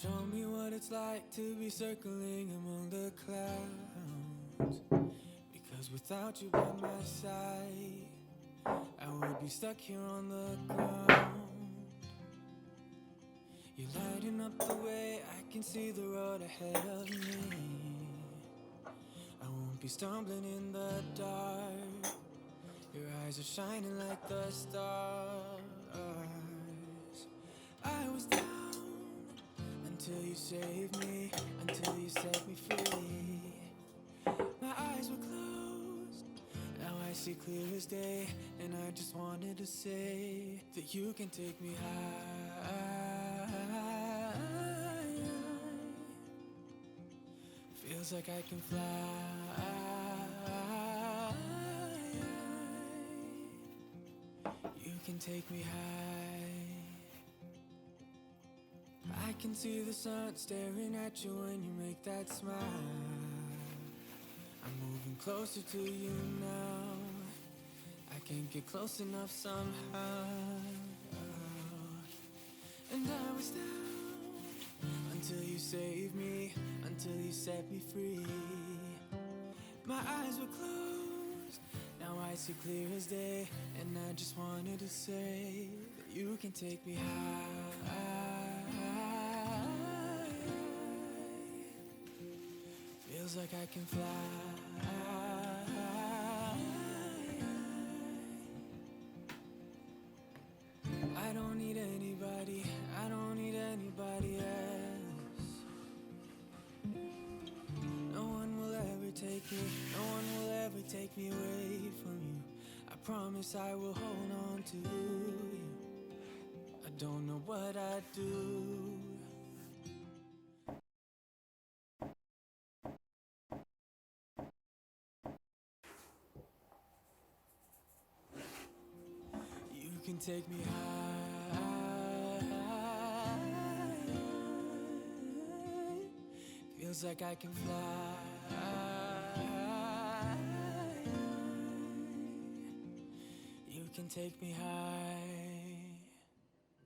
Show me what it's like to be circling among the clouds. Because without you by my side, I would be stuck here on the ground. You're lighting up the way, I can see the road ahead of me. I won't be stumbling in the dark. Your eyes are shining like the stars. I was down until you saved me, until you set me free. My eyes were closed, now I see clear as day. And I just wanted to say that you can take me high. Feels like I can fly. You can take me high. I can see the sun staring at you when you make that smile. I'm moving closer to you now. I can't get close enough somehow. And I was down until you saved me, until you set me free. My eyes were closed, now I see clear as day. And I just wanted to say that you can take me high. Feels like I can fly. I don't need anybody, I don't need anybody else. No one will ever take me, no one will ever take me away from you. I promise I will hold on to you. I don't know what I'd do. You can take me high. Feels like I can fly. You can take me high.